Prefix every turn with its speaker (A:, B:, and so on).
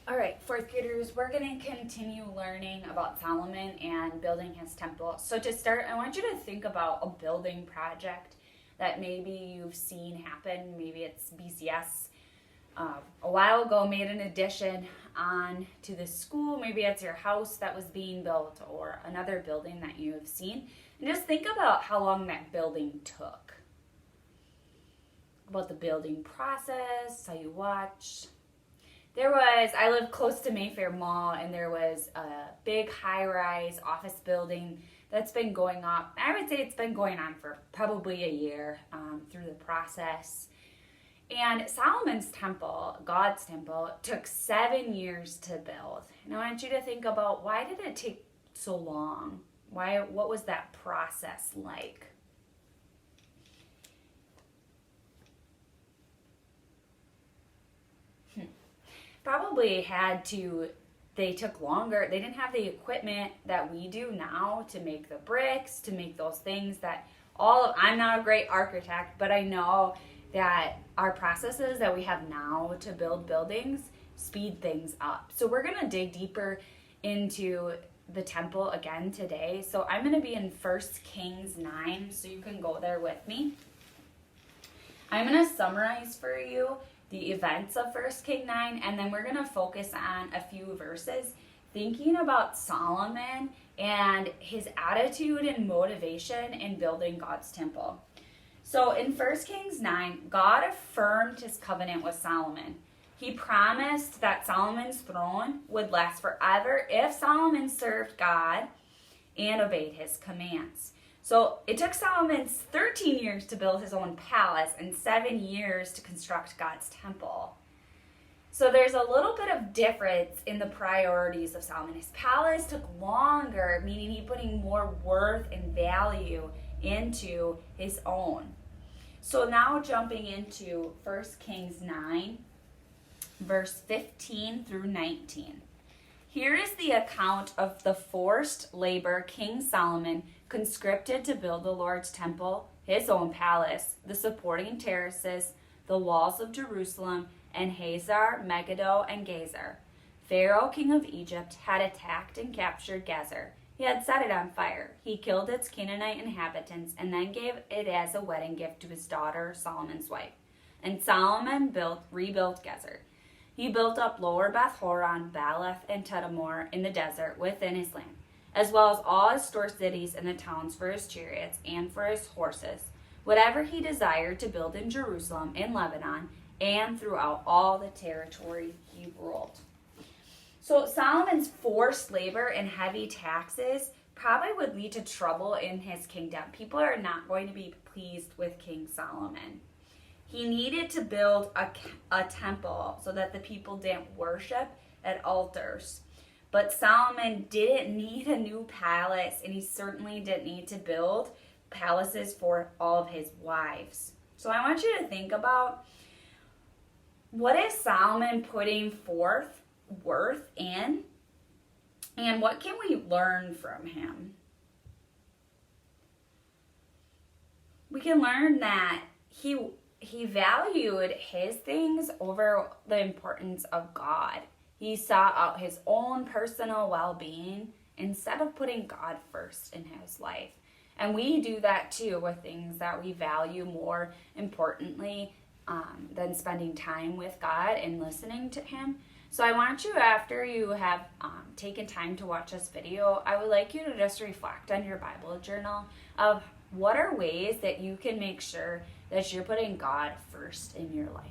A: All right, fourth graders, we're going to continue learning about Solomon and building his temple. So, to start, I want you to think about a building project that maybe you've seen happen. Maybe it's BCS a while ago made an addition on to the school. Maybe it's your house that was being built or another building that you have seen. And just think about how long that building took. About the building process, how you watched. I live close to Mayfair Mall, and there was a big high-rise office building that's been going up. I would say it's been going on for probably a year through the process. And Solomon's temple, God's temple, took 7 years to build. And I want you to think about, why did it take so long? What was that process like? They took longer. They didn't have the equipment that we do now to make the bricks, to make those things I'm not a great architect, but I know that our processes that we have now to build buildings speed things up. So we're going to dig deeper into the temple again today. So I'm going to be in 1 Kings 9, so you can go there with me. I'm going to summarize for you the events of 1 King 9, and then we're going to focus on a few verses thinking about Solomon and his attitude and motivation in building God's temple. So in 1 Kings 9, God affirmed his covenant with Solomon. He promised that Solomon's throne would last forever if Solomon served God and obeyed his commands. So it took Solomon 13 years to build his own palace and 7 years to construct God's temple. So there's a little bit of difference in the priorities of Solomon. His palace took longer, meaning he putting more worth and value into his own. So now jumping into 1 Kings 9, verse 15 through 19. Here is the account of the forced labor King Solomon conscripted to build the Lord's temple, his own palace, the supporting terraces, the walls of Jerusalem, and Hazar, Megiddo, and Gezer. Pharaoh, king of Egypt, had attacked and captured Gezer. He had set it on fire. He killed its Canaanite inhabitants and then gave it as a wedding gift to his daughter, Solomon's wife. And Solomon rebuilt Gezer. He built up Lower Beth Horon, Baalath, and Tadmor in the desert within his land, as well as all his store cities and the towns for his chariots and for his horses, whatever he desired to build in Jerusalem, in Lebanon, and throughout all the territory he ruled. So Solomon's forced labor and heavy taxes probably would lead to trouble in his kingdom. People are not going to be pleased with King Solomon. He needed to build a temple so that the people didn't worship at altars. But Solomon didn't need a new palace, and he certainly didn't need to build palaces for all of his wives. So I want you to think about, what is Solomon putting forth worth in, and what can we learn from him? We can learn that he valued his things over the importance of God. He sought out his own personal well-being instead of putting God first in his life. And we do that too with things that we value more importantly than spending time with God and listening to him. So I want you, after you have taken time to watch this video, I would like you to just reflect on your Bible journal of what are ways that you can make sure that you're putting God first in your life.